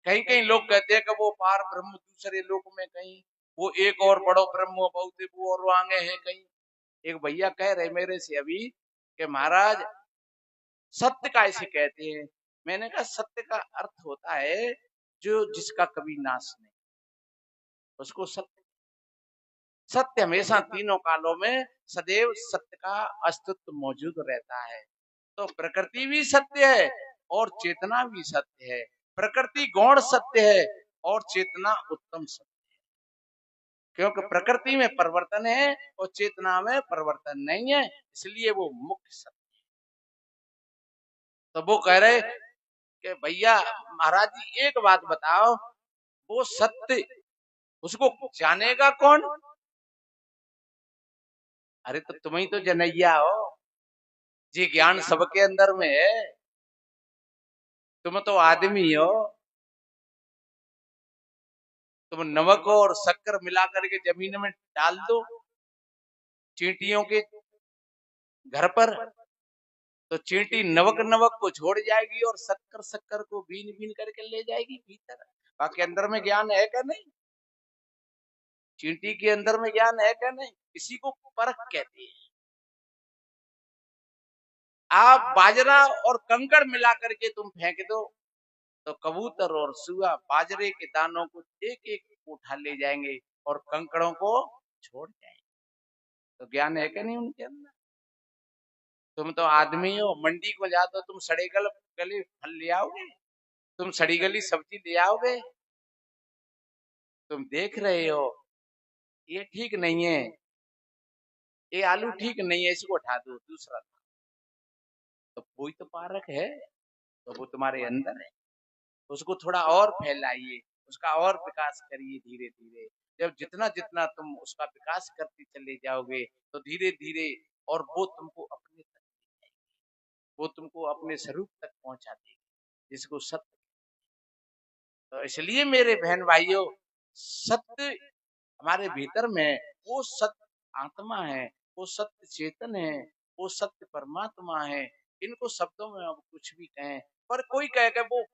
कहीं कहीं लोग कहते हैं कि वो पार ब्रह्म दूसरे लोक में, कहीं वो एक और बड़ो ब्रह्म बहुत वो और आगे है कहीं। एक भैया कह रहे मेरे से अभी कि महाराज सत्य का इसे कहते हैं। मैंने कहा सत्य का अर्थ होता है जो जिसका कभी नाश नहीं, उसको सत्य। सत्य हमेशा तीनों कालों में सदैव सत्य का अस्तित्व मौजूद रहता है। तो प्रकृति भी सत्य है और चेतना भी सत्य है। प्रकृति गौण सत्य है और चेतना उत्तम सत्य, क्योंकि प्रकृति में परिवर्तन है और चेतना में परिवर्तन नहीं है, इसलिए वो मुख्य सत्य। तो वो कह रहे कि भैया महाराज जी एक बात बताओ, वो सत्य उसको जानेगा कौन? अरे तो तुम ही तो जनैया हो, जी ज्ञान सबके अंदर में है, तुम तो आदमी हो। तुम नमक और शक्कर मिला करके जमीन में डाल दो चींटियों के घर पर, तो चींटी नमक नमक को छोड़ जाएगी और शक्कर शक्कर को बीन बीन करके ले जाएगी भीतर। बाकी अंदर में ज्ञान है क्या नहीं? चींटी के अंदर में ज्ञान है क्या नहीं? इसी को परख कहते हैं। आप बाजरा और कंकड़ मिला करके तुम फेंक दो तो कबूतर और सुआ बाजरे के दानों को एक एक उठा ले जाएंगे और कंकड़ों को छोड़ जाएंगे। तो ज्ञान है क्या नहीं उनके अंदर? तुम तो आदमी हो, मंडी को जाते हो तुम सड़े गले फल ले आओगे, तुम सड़ी गली सब्जी ले आओगे। तुम देख रहे हो ये ठीक नहीं है, ये आलू ठीक नहीं है, इसको उठा दो दूसरा। तो कोई तो पारक है, तो वो तुम्हारे अंदर है, उसको थोड़ा और फैलाइए, उसका और विकास करिए धीरे धीरे। जब जितना जितना तुम उसका विकास करते चले जाओगे तो धीरे धीरे और वो तुमको अपने तक, वो तुमको अपने स्वरूप तक पहुंचा देगी, जिसको सत्य। तो इसलिए मेरे बहन भाइयों, सत्य हमारे भीतर में, वो सत्य आत्मा है, वो सत्य चेतन है, वो सत्य परमात्मा है। इनको शब्दों में अब कुछ भी कहें, पर कोई कहे कि वो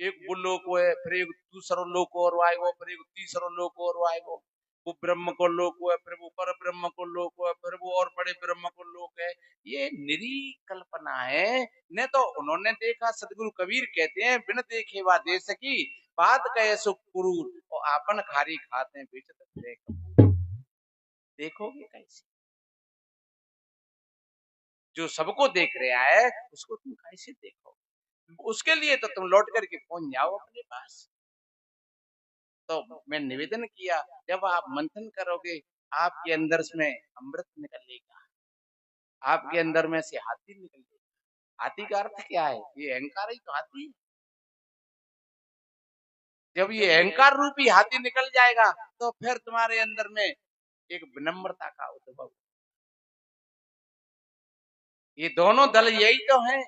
एक वो लोक है, फिर एक दूसरो लोक और आएगो, फिर एक तीसरो लोक और आएगो। वो ब्रह्म को लोक है, फिर वो पर ब्रह्म को लोक है, फिर वो और बड़े ब्रह्म को लोक है। ये निरी कल्पना है। न तो उन्होंने देखा, सदगुरु कबीर कहते हैं बिन देखे वा दे सकी, बात कहे सो क्रूर और आपन खारी खाते बेचत फिरे कपूर। देखोगे कैसे? जो सबको देख रहा है उसको तुम कैसे देखो? उसके लिए तो तुम लौट करके पहुंच जाओ अपने पास। तो मैं निवेदन किया, जब आप मंथन करोगे आपके अंदर में अमृत निकलेगा, आपके अंदर में से हाथी निकलेगा। हाथी का अर्थ क्या है? ये अहंकार ही तो हाथी है। जब ये अहंकार रूपी हाथी निकल जाएगा तो फिर तुम्हारे अंदर में एक विनम्रता का उद्भव। ये दोनों दल यही तो है,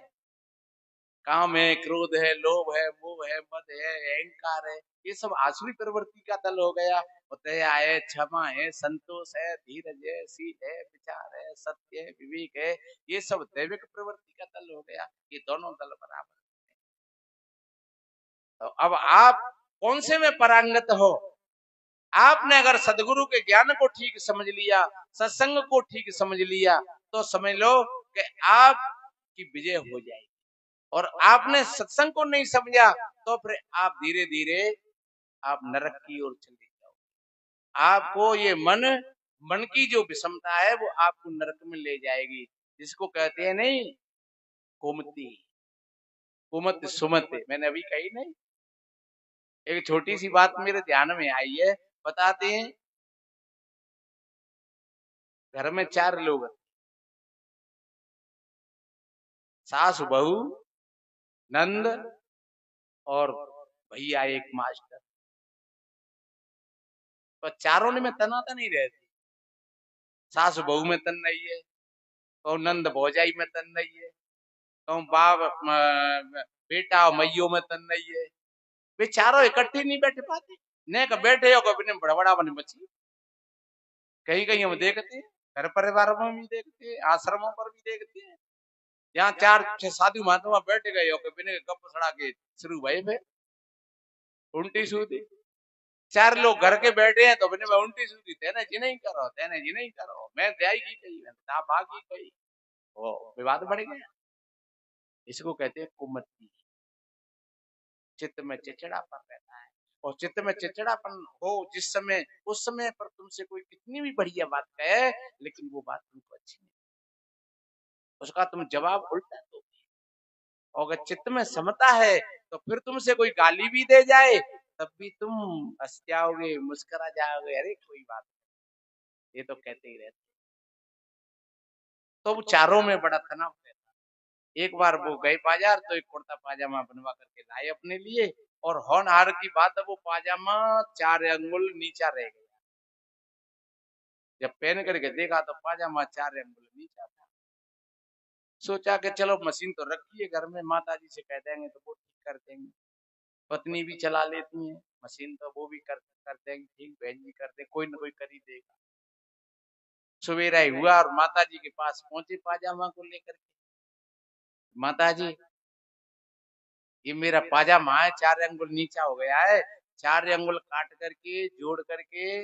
काम है, क्रोध है, लोभ है, मोह है, मद है, अहंकार है। ये सब आसुरी प्रवृत्ति का दल हो गया। दया है, क्षमा है, संतोष है, धीरज है, शील है, विचार है, सत्य है, विवेक है, ये सब दैविक प्रवृत्ति का दल हो गया। ये दोनों दल बराबर। तो अब आप कौन से में परांगत हो? आपने अगर सदगुरु के ज्ञान को ठीक समझ लिया, सत्संग को ठीक समझ लिया, तो समझ लो कि आपकी विजय हो जाएगी। और आपने सत्संग को नहीं समझा तो फिर आप धीरे धीरे आप नरक की ओर चले जाओ। आपको ये मन की जो विषमता है वो आपको नरक में ले जाएगी, जिसको कहते हैं नहीं कुमति, कुमत सुमत। मैंने अभी कही नहीं। एक छोटी सी बात मेरे ध्यान में आई है, बताते हैं। घर में 4 लोग, सास बहू, नंद और भैया एक मास्टर। तो चारों में तनातन ही रहती। सास बहू में तन नहीं है, तो नंद भौजाई में तन नहीं है, तो बाप बेटा और मैयो में तन नहीं है। वे चारों इकट्ठे नहीं बैठ पाते। ने का बैठे हो कभी बड़बड़ा बने बची। कहीं कहीं हम देखते हैं, घर परिवार में भी देखते हैं, आश्रमों पर भी देखते हैं। यहाँ 4-6 साधु महात्मा बैठ गए हो कभी गप सड़ा के शुरू भय पे। उल्टी सूदी। चार लोग घर के बैठे हैं तो अपने में उल्टी सूदी तेने जी नहीं करो, तेने जी नहीं करो, मैं जाएगी कही ना बागी कही, वो विवाद बढ़ गया। इसको कहते हैं कुमति। चित्त में चिड़चिड़ापन रहता है, और चित्त में चिड़चिड़ापन हो जिस समय, उस समय पर तुमसे कोई कितनी भी बढ़िया बात कहे, लेकिन वो बात तुमको अच्छी नहीं, उसका तुम जवाब उल्टा दो। और अगर चित्त में समता है तो फिर तुमसे कोई गाली भी दे जाए तब भी तुम हंस जाओगे, मुस्कुरा जाओगे, अरे कोई बात नहीं, ये तो कहते ही रहते। तो वो चारों में बड़ा तनाव रहता। एक बार वो गए बाजार तो एक कुर्ता पाजामा बनवा करके लाए अपने लिए, और होनहार की बात है वो पाजामा 4 अंगुल नीचा रह गया। जब पहन करके देखा तो पाजामा 4 अंगुल नीचा था। सोचा कि चलो मशीन तो रखी है घर में, माता जी से कह देंगे तो वो ठीक कर देंगे, पत्नी भी चला लेती है मशीन, तो वो भी कर देंगे ठीक, बहन जी कर दे, कोई ना कोई कर ही देगा। सवेरा ही हुआ और माता जी के पास पहुंचे पाजामा को लेकर के। माता जी, ये मेरा पाजामा है 4 अंगुल नीचा हो गया है, 4 अंगुल काट करके जोड़ करके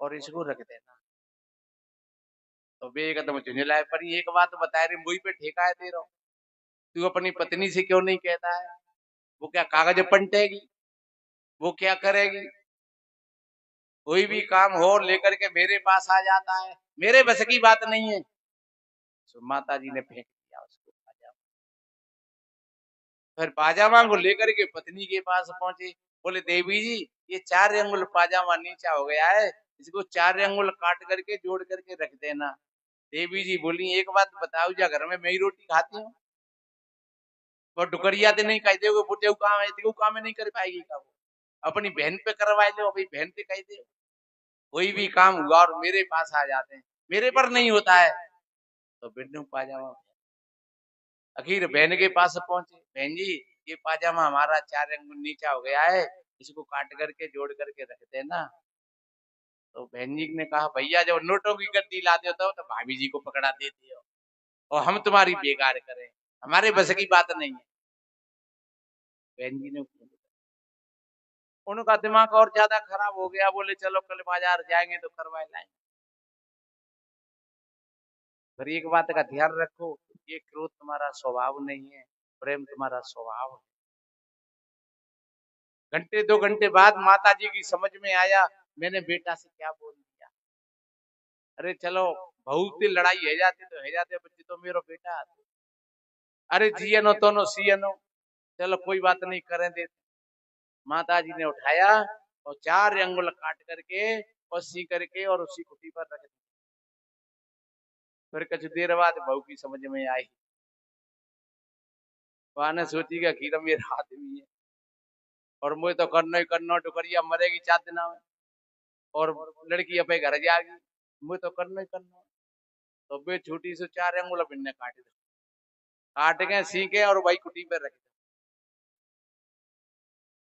और इसको रख देना। तो वे एकदम झुंझलाए, पर एक बात बता रही, मुझ पे ठेका है तेरा, तू अपनी पत्नी से क्यों नहीं कहता है? वो क्या कागज पलटेगी, वो क्या करेगी? कोई भी काम हो लेकर के मेरे पास आ जाता है, मेरे बस की बात नहीं है। तो माता जी ने फेंक दिया उसको पाजामा। फिर पाजामा को लेकर के पत्नी के पास पहुंचे, बोले देवी जी ये 4 अंगुल पाजामा नीचा हो गया है, इसको 4 अंगुल काट करके जोड़ करके रख देना। देवी जी बोली एक बात बताओ, जा घर में मैं ही रोटी खाती हूँ, वो डुकरिया तो नहीं कह दे, बुढ़े काम है, काम नहीं कर पाएगी का, वो अपनी बहन पे करवा लो, अपनी बहन पे कह दे। कोई भी काम हुआ और मेरे पास आ जाते हैं, मेरे पर नहीं होता है, तो बिन्नू पाजामा। आखिर बहन के पास पहुंचे, बहन जी ये पाजामा हमारा 4 अंगुल नीचा हो गया है, इसको काट करके जोड़ करके रख देना। तो बहन जी ने कहा भैया जब नोटों की गड्डी लाते हो तो भाभी जी को पकड़ा देते हो, और हम तुम्हारी बेकार करें, हमारे बस की बात नहीं है। बहन जी ने, उनका दिमाग और ज्यादा खराब हो गया, बोले चलो कल बाजार जाएंगे तो करवा लाएंगे। पर एक बात का ध्यान रखो, ये क्रोध तुम्हारा स्वभाव नहीं है, प्रेम तुम्हारा स्वभाव है। घंटे 2 घंटे बाद माता जी की समझ में आया, मैंने बेटा से क्या बोल दिया। अरे चलो बहू से लड़ाई है जाती तो है जाते, बच्चे तो मेरा बेटा है। अरे जियनो तो नो सियनो, चलो कोई बात नहीं करें देते। माता जी ने उठाया और 4 अंगुल काट करके और सी करके और उसी कुटी पर रख दिया। फिर कुछ देर बाद बहू की समझ में आई, वहां ने सोची कि खीर मेरा आदमी है और मुझे तो करना ही करना, डुकरिया मरेगी 4 दिन में और लड़की अपने घर जाएगी, मुझे तो करना ही करना। तो बे छोटी से 4 अंगुल बिन्ने काट दे, काट के सीखे और वही कुटी पर रख।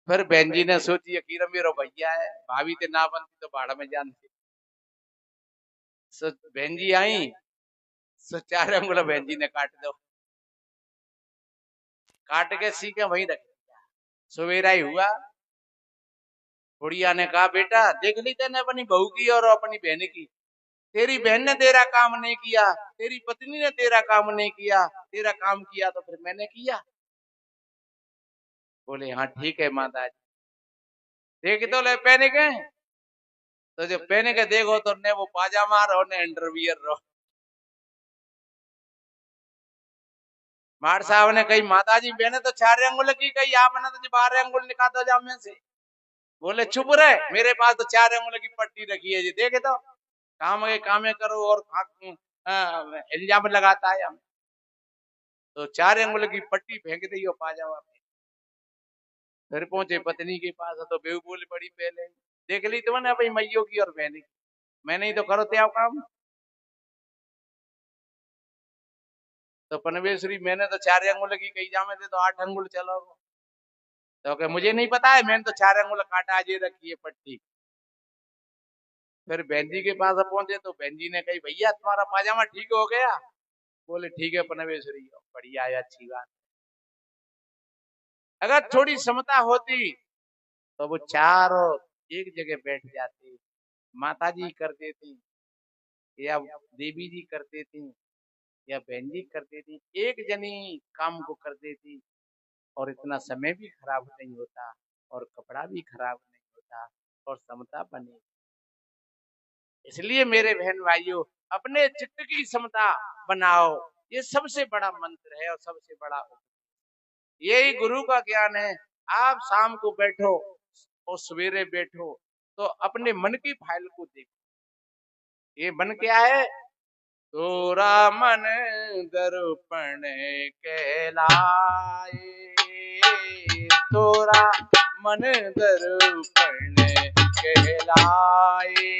फिर बहन जी ने सोची अकीर मेरो भैया है, भाभी ते ना बनती तो बाड़ा में जानती। बहन जी आई, 4 अंगुल बहन जी ने काट दो, काट के सीखे वहीं रख दिया। सवेरा ही हुआ, बुढ़िया ने कहा बेटा देख ली तेने अपनी बहू की और अपनी बहन की, तेरी बहन ने तेरा काम नहीं किया, तेरी पत्नी ने तेरा काम नहीं किया, तेरा काम किया तो फिर मैंने किया। बोले हाँ ठीक है माता जी, देख तो ले पहने के, तो जो पहने के देखो तो ने वो पाजामा रहो ने अंडरवियर रहो। मार साहब ने कही माता जी मैंने तो 4 अंगुल की कही, आपने तो 12 अंगुल निकाल दो जामे से। बोले चुप रहे, मेरे पास तो 4 अंगुल की पट्टी रखी है जी, देखे तो काम के कामे करो और इल्जाम लगाता है हमें। तो 4 अंगुल की पट्टी फेंक दी हो पाजामा पे। फिर पहुंचे पत्नी के पास तो बेहू बोली बड़ी पहले, देख ली तुमने अपनी मैयों की और बहनी की, मैंने ही तो करो त्या काम। तो पनवेश्वरी मैंने तो 4 अंगुल की कही जामे थे तो 8 अंगुल चलो। तो क्या मुझे नहीं पता है, मैंने तो 4 अंगुल काटा आज रखी है पट्टी। फिर बहन जी के पास पहुंचे तो बहन जी ने कही भैया तुम्हारा पाजामा ठीक हो गया? बोले ठीक है पनवेश्वरी, बढ़िया है, अच्छी बात। अगर थोड़ी समता होती तो वो चारों एक जगह बैठ जाते, माता जी करते थे या देवी जी करते थे या बहन जी करते थे, एक जनी काम को करते थी और इतना समय भी खराब नहीं होता और कपड़ा भी खराब नहीं होता और समता बनी। इसलिए मेरे बहन भाइयों, अपने चित्त की समता बनाओ, ये सबसे बड़ा मंत्र है और सबसे बड़ा यही गुरु का ज्ञान है। आप शाम को बैठो और सवेरे बैठो तो अपने मन की फाइल को देखो, ये मन क्या है? तोरा मन दर्पण कहलाए, तोरा मन दर्पण कहलाए,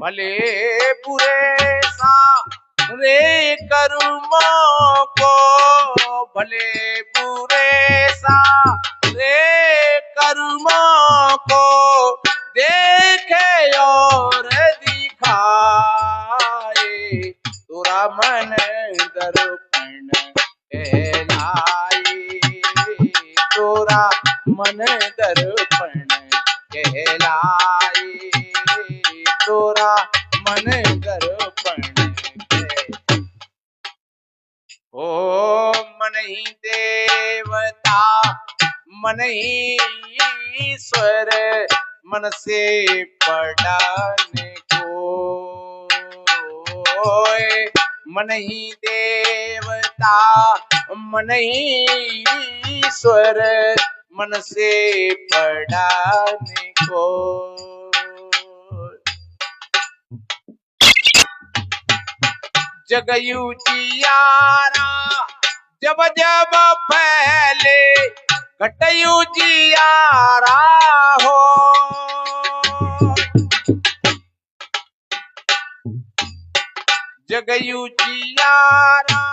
भले बुरे सारे कर्मों को, भले बुरे सारे कर्मों को देखे और दिखाए, तोरा मन दर्पण कहलाए, तोरा मन दर्पण कहलाए, तोरा मन दर्पण कहलाए। ओ मन ही देवता मन ही ईश्वर, मन से पढ़ने को, मन ही देवता मन ही ईश्वर, मन से पढ़ने को। जगयू जियारा जब जब फैले, घटयू जियारा हो, जगयू जियारा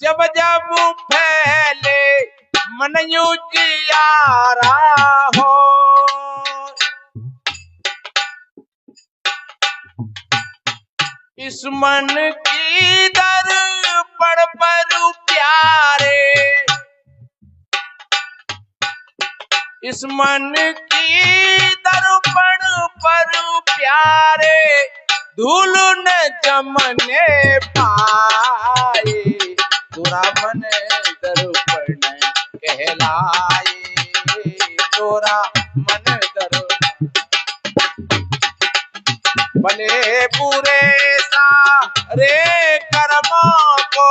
जब जब फैले, मनयू जियारा हो, इस मन की दर्पण पर प्यारे, इस मन की दर्पण पर प्यारे, धूल न जमने पाए, तोरा मन दर्पण कहलाए, तोरा मन दर्पण, भले बुरे सारे कर्मों को,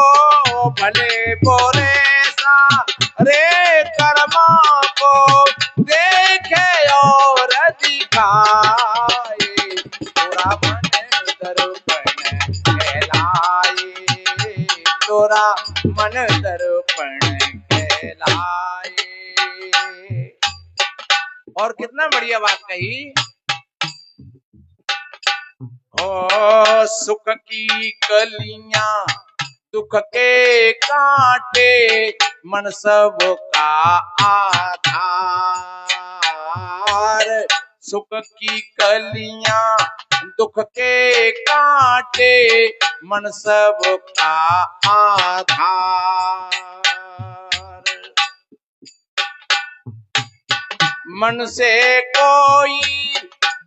भले बुरे सारे कर्मों को देखे और दिखाए, तोरा मन दर्पण कहलाए, तोरा मन दर्पण कहलाए। और कितना बढ़िया बात कही, ओ सुख की कलियां दुख के कांटे, मन सब का आधार, सुख की कलियां दुख के कांटे, मन सब का आधार, मन से कोई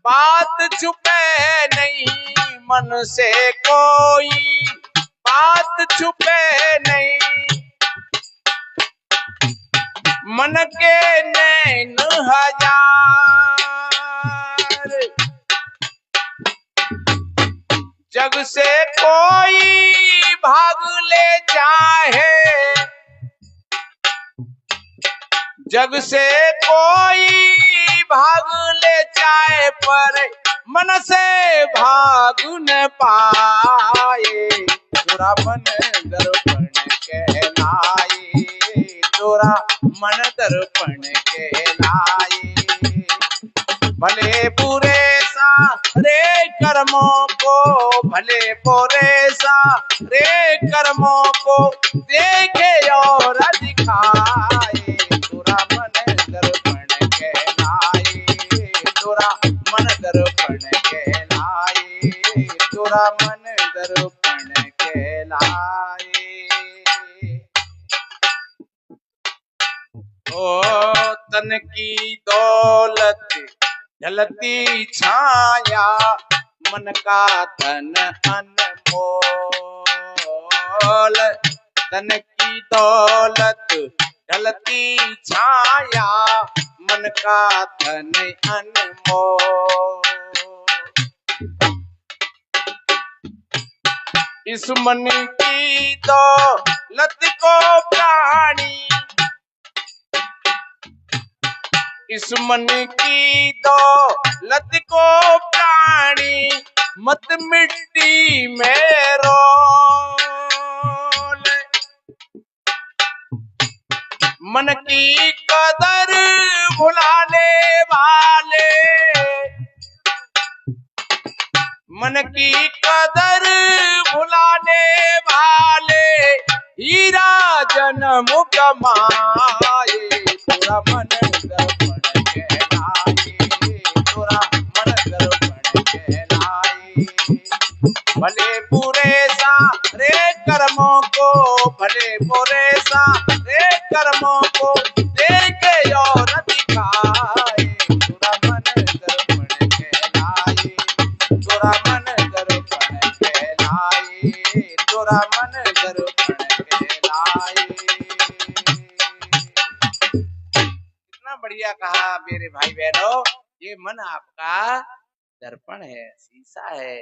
बात छुपे नहीं, मन से कोई बात छुपे नहीं, मन के नैन हजार, जग से कोई भाग ले चाहे, जग से कोई भाग ले जाए, पर मन से भाग न पाए, तोरा मन दर्पण कहलाए, तोरा मन दर्पण कहलाए, भले बुरे सारे कर्मों को, भले बुरे सारे कर्मों को देखे और दिखाए, तोरा मन दर्पण कहलाए, तोरा मन दर्पण कहलाए, तोरा मन दर्पण कहलाए। ओ तन की दौलत ढलती छाया मन का धन अनमोल तन की दौलत ढलती छाया मन का धन अनमोल इस मन की दौलत को प्राणी इस मन की दौलत को प्राणी मत मिट्टी में रोल मन की कदर भुलाने वाले मन की कदर भुलाने वाले हीरा जन्म कमाए पूरा मन दर्पण कहलाए पूरा मन दर्पण कहलाए भले बुरे सारे कर्मों को भले बुरे सारे कर्मों को देखे और दिखाए पूरा मन दर्पण कहलाए तोरा मन दर्पण कहलाए तोरा मन दर्पण कहलाए कितना बढ़िया कहा मेरे भाई बहनों ये मन आपका दर्पण है शीशा है